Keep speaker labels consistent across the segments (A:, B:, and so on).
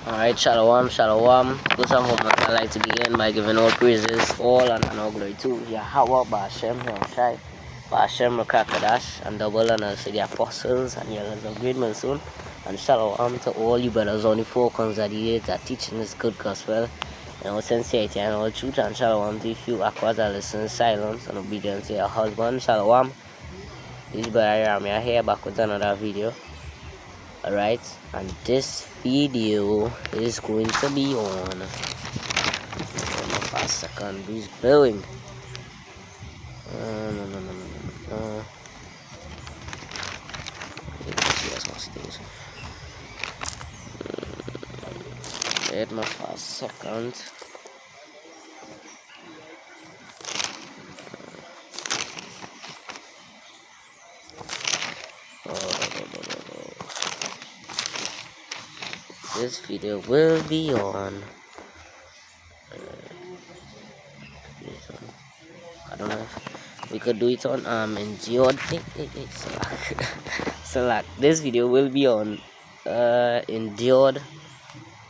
A: Alright, Shalom, Shalom. First and foremost, I'd like to begin by giving all praises, all and all glory to Yahweh, Ba'ashem, Yahushai, Ba'ashem, Rakakadash, and double honors to the apostles and elders of great men soon. And Shalom to all you brothers on the four corners that are teaching this good gospel in all sincerity and all truth. And Shalom to you aquas that listen in silence and obedience to your husband. Shalom. This is Brother Ramya here back with another video. Alright, and this video is going to be on a second breeze blowing. No. Wait my fast second. This video will be on. I don't know if we could do it on Endured. Select. This video will be on Endured.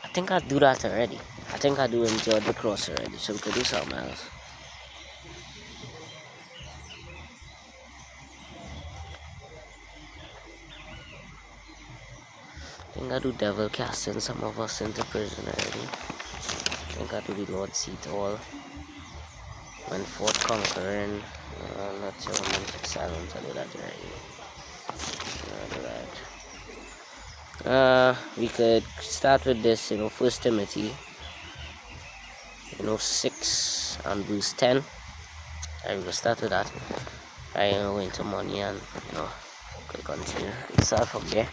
A: I think I do that already. I think I do Endured the cross already, so we could do something else. I think I do devil casting some of us into prison already. I think I do the Lord's seat all. When Fort conquering, not sure when silence, I do that already. We could start with this, 1 Timothy, 6 and verse 10. I will start with that. I go into money and, we could continue. Let's start from there.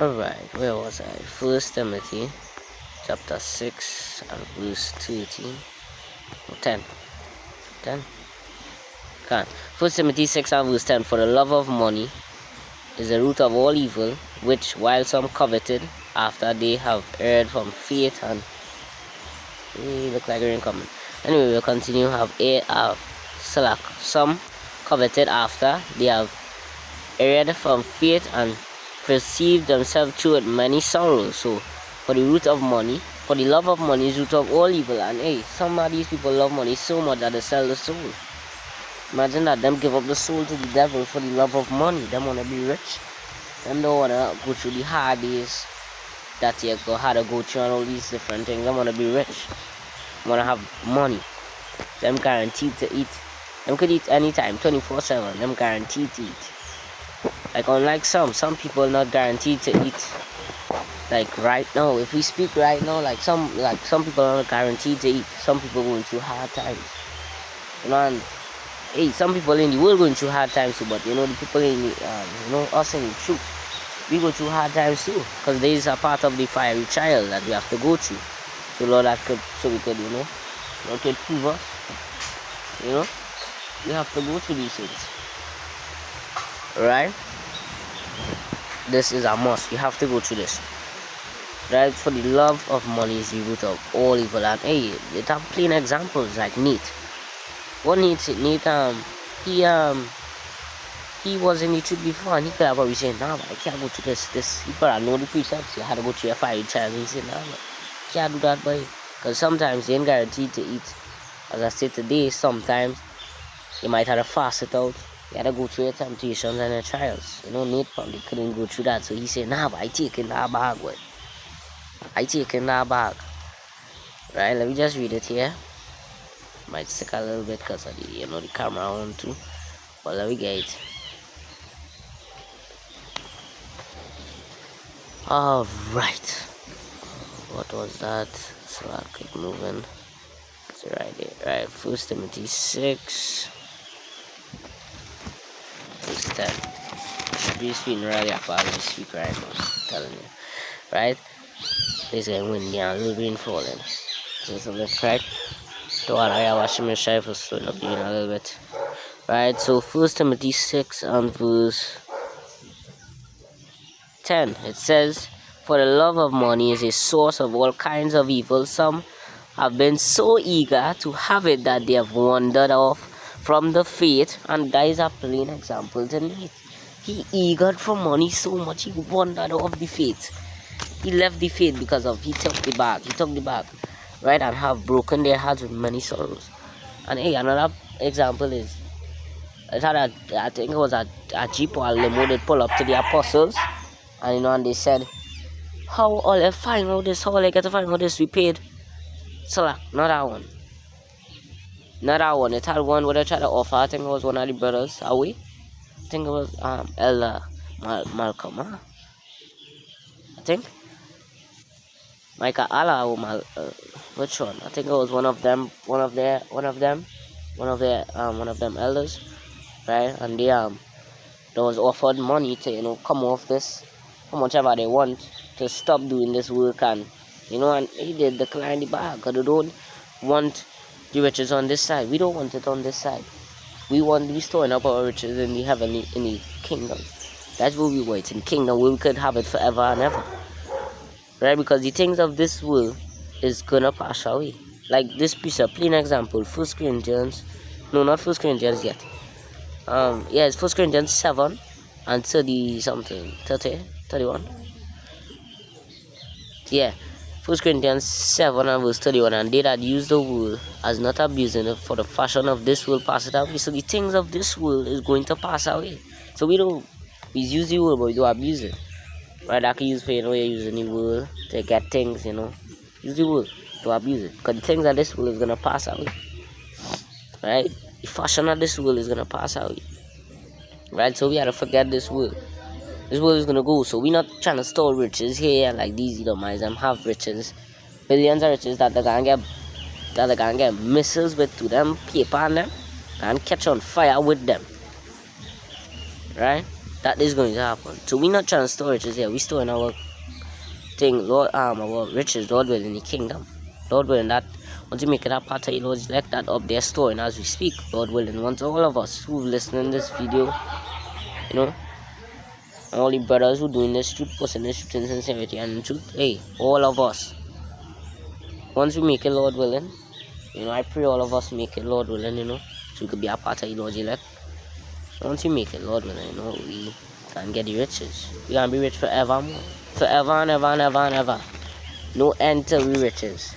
A: Alright, where was I? 1 Timothy chapter 6 and verse 13. 10. 10? Can't. 1 Timothy 6 and verse 10. For the love of money is the root of all evil, which while some coveted after they have erred from faith and look like rain coming. Anyway, we'll continue. Some coveted after they have erred from faith and perceive themselves through it many sorrows. So for the root of money, for the love of money is root of all evil. And some of these people love money so much that they sell the soul. Imagine that, them give up the soul to the devil for the love of money. Them want to be rich. Them don't want to go through the hard days that you had to go through and all these different things. Them want to be rich. Want to have money. Them guaranteed to eat. Them could eat anytime, 24/7. Them guaranteed to eat. Like unlike some people not guaranteed to eat. Like right now, if we speak right now, like some people are not guaranteed to eat. Some people going through hard times. And some people in the world going through hard times too. But the people in the, us in the truth, we go through hard times too. Because there is a part of the fiery trial that we have to go through. So Lord, so we could, Lord could prove us. We have to go through these things. Right? This is a must. You have to go through this. Right? For the love of money is the root of all evil. And it have plain examples like Nate. What Nate, he was in the truth before, and he could have always said, nah, I can't go through this. He probably know the precepts. You had to go through a fiery trial. And he said, nah, I can't do that, boy. Because sometimes they ain't guaranteed to eat. As I said today, sometimes you might have to fast it out. You had to go through your temptations and your trials. Nate probably couldn't go through that. So he said, nah, but I taking that bag, boy. I taking that bag. Right, let me just read it here. Might stick a little bit because of the, the camera on too. But let me get it. Alright. What was that? So I'll keep moving. So right there. Right, 1 Timothy 6. Verse 10. This being really about to speak right now. I'm telling you. Right? It's getting windy and a little rain falling. So it's a left right. Don't worry, I washing my shirt for slowing up a little bit. Right, so 1 Timothy 6 and verse 10. It says, for the love of money is a source of all kinds of evil. Some have been so eager to have it that they have wandered off from the faith, and that is a plain example to Nate. He eagered for money so much he wandered off the faith. He left the faith because of he took the bag. He took the bag, right, and have broken their hearts with many sorrows. And hey, another example is I think it was a jeep or a limo they pull up to the apostles, and and they said, "How all I find out this? How I get to find out this? We paid." So like, not that one. Not that one. It had one where they tried to offer. I think it was one of the brothers away. I think it was Elder Malcolm. Huh? I think Micah Allah or which one? I think it was one of them. One of them elders, right? And they was offered money to come off this, how much ever they want to stop doing this work, and and he did decline the bag because they don't want the riches on this side. We don't want it on this side. We want to be storing up our riches in the heavenly, in the kingdom. That's where we wait, in kingdom where we could have it forever and ever, right? Because the things of this world is gonna pass away. Like this piece, a plain example, First Corinthians, no, not First Corinthians yet. Yeah, it's 1 Corinthians 7 and 30 something, 31. Yeah, 1 Corinthians 7 and verse 31. And they that use the world as not abusing it, for the fashion of this world passeth away. So the things of this world is going to pass away. So we use the world, but we don't abuse it. Right? I can use for, you're using the world to get things, use the world to abuse it. Because the things of this world is going to pass away. Right? The fashion of this world is gonna pass out, right? So we gotta forget this world. This world is gonna go. So we're not trying to store riches here like these Edomites and have riches, billions of riches that they're gonna get missiles with to them, paper on them, and catch on fire with them. Right? That is going to happen. So we're not trying to store riches here. We storing our thing, Lord, our riches, Lord will, in the kingdom. Lord willing, that once you make it a part of your Lord's elect, that up there storing as we speak, Lord willing, once all of us who listening this video, and all the brothers who doing this truth, posting this truth in sincerity and in truth, hey, all of us, once we make it, Lord willing, I pray all of us make it, Lord willing, so we could be a part of your Lord's elect. Once we make it, Lord willing, we can get the riches. We can be rich forevermore, forever and ever and ever and ever. No end till we riches.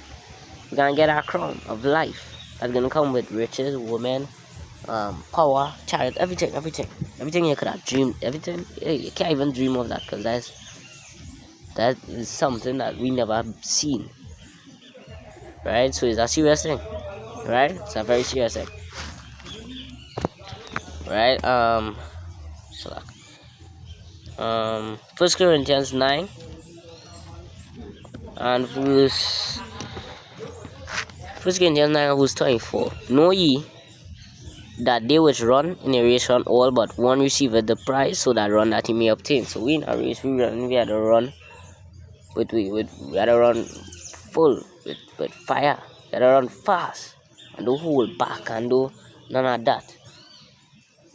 A: We're gonna get our crown of life that's gonna come with riches, women, power, chariot, everything you could have dreamed, everything. You can't even dream of that, because that is something that we never have seen, right? So it's a serious thing, right? It's a very serious thing, right? First Corinthians 9 and verse 1 Corinthians 9 verse 24. Know ye that they which run in a race run all, but one receiveth the prize, so that run that he may obtain. So we in a race, we had to run we had to run full with fire. We had to run fast and don't hold back and do none of that.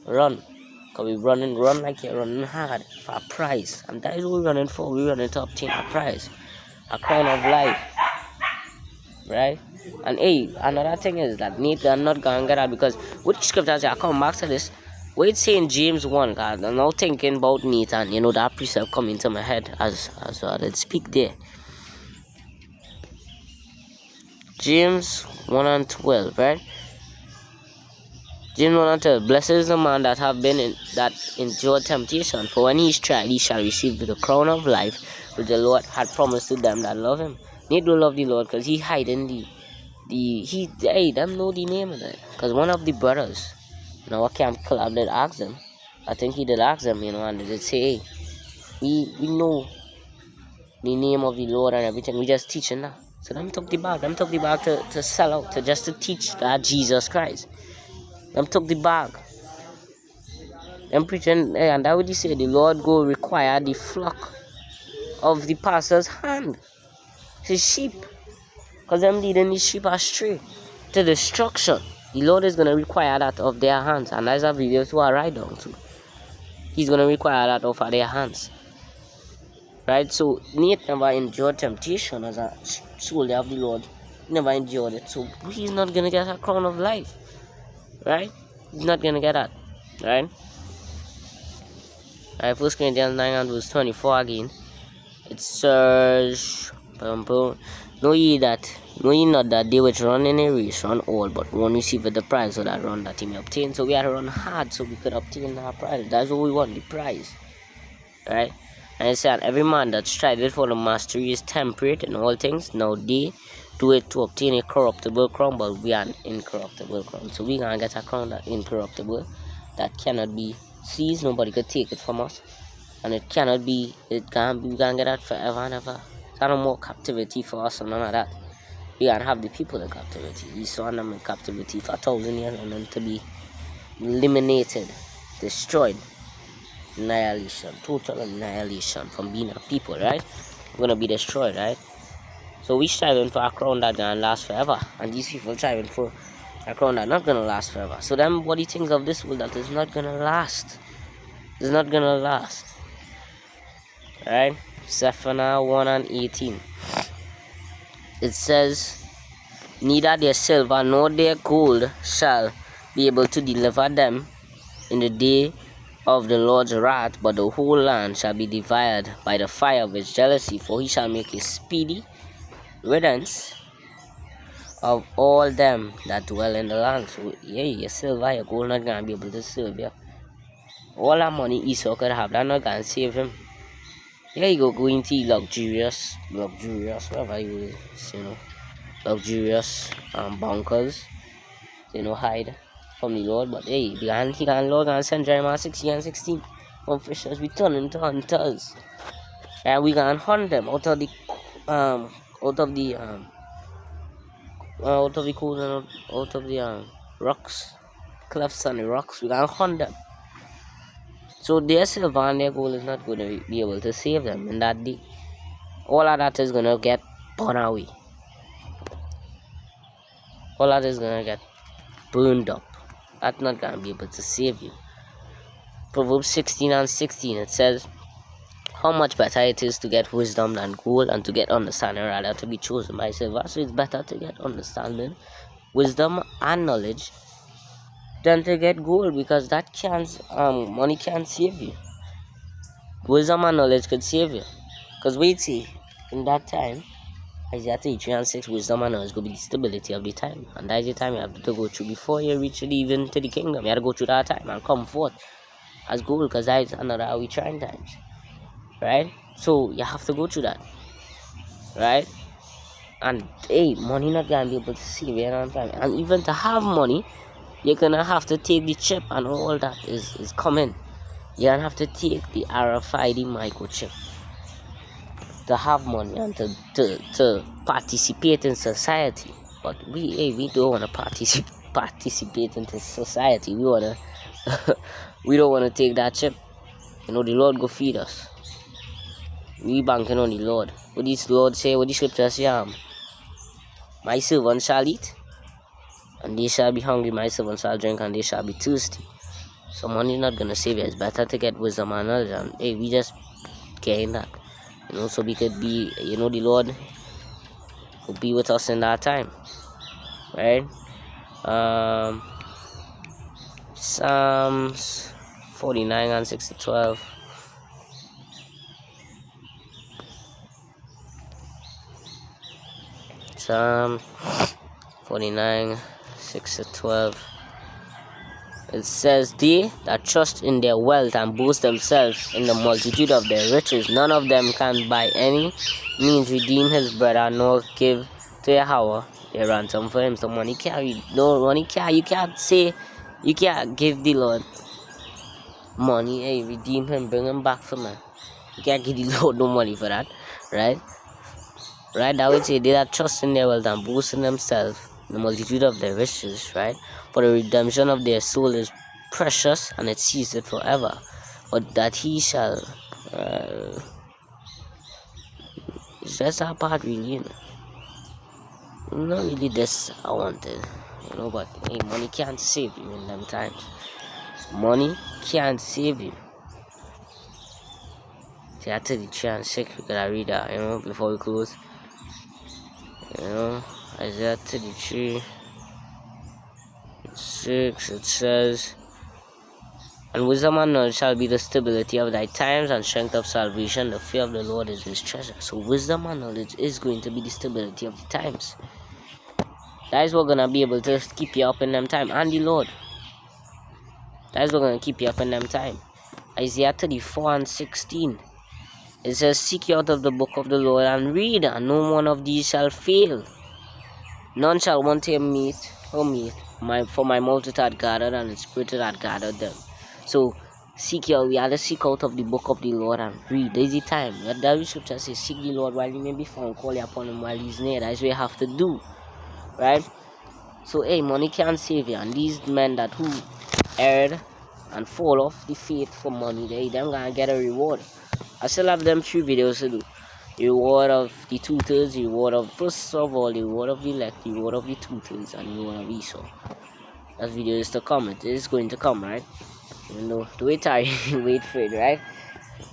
A: Run, because we run like you're running hard for a prize, and that is what we're running for. We're running to obtain a prize, a crown of life, right? And hey, another thing is that Nathan not gonna get that, because with the scriptures, I come back to this. What it's saying James 1, God, I'm now thinking about Nathan, that precept come into my head as I did speak there. James 1 and 12, right? James 1 and 12. Blessed is the man that endured temptation, for when he is tried, he shall receive the crown of life which the Lord had promised to them that love him. Need to love the Lord, because he hiding them know the name of it. Because one of the brothers in our camp club did ask them. I think he did ask them, and they did say, hey, we know the name of the Lord and everything. We just teaching now. So them took the bag. Them took the bag to sell out, to teach that Jesus Christ. Them took the bag. Them preaching, and that would he say, the Lord go require the flock of the pastor's hand, his sheep, because them leading the sheep astray to destruction. The Lord is going to require that of their hands, and that's a video to write down to. He's going to require that of their hands, right? So Nate never endured temptation as a soldier of the Lord. He never endured it, so he's not going to get a crown of life, right? He's not gonna get that, right? Alright, 1 Corinthians 9 and verse 24 again. It says, know ye not that they which run in a race run all, but one receiveth the prize of that run that he may obtain. So we had to run hard so we could obtain our prize. That's what we want, the prize. Right? And it said, every man that striveth for the mastery is temperate in all things. Now they do it to obtain a corruptible crown, but we are an incorruptible crown. So we gonna get a crown that incorruptible, that cannot be seized. Nobody could take it from us. And it cannot be, we can't get that forever and ever. There's no more captivity for us or none of that. We can't have the people in captivity. We saw them in captivity for 1,000 years and then to be eliminated, destroyed, annihilation, total annihilation from being a people, right? We're gonna be destroyed, right? So we striving for a crown that gonna last forever, and these people striving for a crown that not gonna last forever. So then what do you think of this world that is not gonna last? It's not gonna last. Right? Zephaniah 1 and 18. It says, neither their silver nor their gold shall be able to deliver them in the day of the Lord's wrath, but the whole land shall be devoured by the fire of his jealousy, for he shall make a speedy riddance of all them that dwell in the land. So yeah, your silver, your gold not gonna be able to serve you. All that money Esau could have, that not gonna save him. Yeah, you go into luxurious, whatever you know, luxurious bunkers, hide from the Lord. But hey, he can Lord can send Jeremiah 16 and 16 from fishers return into hunters, and we can hunt them out of the cold and out of the rocks, clefts and the rocks. We can hunt them. So their silver and their gold is not going to be able to save them in that day. All of that is going to get burned away. All of that is going to get burned up. That's not going to be able to save you. Proverbs 16 and 16, it says, how much better it is to get wisdom than gold, and to get understanding rather to be chosen by silver. So it's better to get understanding, wisdom and knowledge than to get gold, because that money can't save you. Wisdom and knowledge could save you. Because wait, see, in that time, Isaiah 33 and 6, wisdom and knowledge will be the stability of the time. And that's the time you have to go through before you reach even to the kingdom. You have to go through that time and come forth as gold, because that is another how we trying times. Right? So you have to go through that. Right? And hey, money not gonna be able to save you in time. And even to have money, you're gonna have to take the chip, and all that is coming. You're gonna have to take the RFID microchip to have money and to participate in society. But we don't wanna participate into society. We wanna we don't wanna take that chip. The Lord go feed us. We banking on the Lord. What this Lord say, what the scripture say, my servants shall eat, and they shall be hungry. My servants shall drink, and they shall be thirsty. So money is not gonna save you. It's better to get wisdom and knowledge, and hey, we just gain that, so we could be, the Lord will be with us in that time, right? Psalms 49 and 6 to 12. Psalm 49, 6 to 12. It says, they that trust in their wealth and boast themselves in the multitude of their riches, none of them can by any means redeem his brother, nor give to Yahweh a ransom for him. So money can't, you can't say, you can't give the Lord money, hey, redeem him, bring him back for me. You can't give the Lord no money for that, right? Right, that would say they that trust in their wealth and boast in themselves in the multitude of their riches, right? For the redemption of their soul is precious, and it ceaseth forever. But that he shall, it's just our part, really, Not really this I wanted, but hey, money can't save you in them times. Money can't save you. See, I tell the 3 and 6, we gotta read that, before we close. Isaiah 33 6, it says, and wisdom and knowledge shall be the stability of thy times, and strength of salvation. The fear of the Lord is his treasure. So wisdom and knowledge is going to be the stability of the times. That is what's gonna be able to keep you up in them time. And the Lord. That is what's gonna keep you up in them time. Isaiah 34 and 16. It says, seek ye out of the book of the Lord and read, and no one of these shall fail. None shall want him meat or meat, for my multitude had gathered, and its spirit had gathered them. So seek ye out. We have to seek out of the book of the Lord and read. There is the time. That scripture says, seek the Lord while he may be found, call ye upon him while he's near. That's what you have to do. Right? So hey, money can't save you. And these men that who erred and fall off the faith for money, them gonna get a reward. I still have them 3 videos to do. The reward of the tutors, the reward of, first of all, the reward of the elect, the reward of the tutors, and the reward of Esau. That video is to come. It is going to come, right? Even though, do wait, wait for it, right?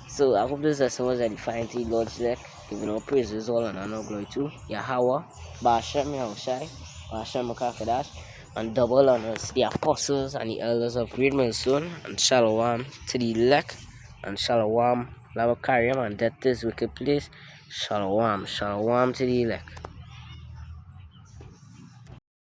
A: So I hope this lesson was edifying to the Lord's elect. Giving all praises, all and honor, glory to Yahweh, Bashem, Yahushai, Bashem, Makakadash, and double honors the apostles and the elders of Great Millstone, and Shalom to the elect, and Shalom, Lavakariam, and death this wicked place. Shalom, shalom to the elect.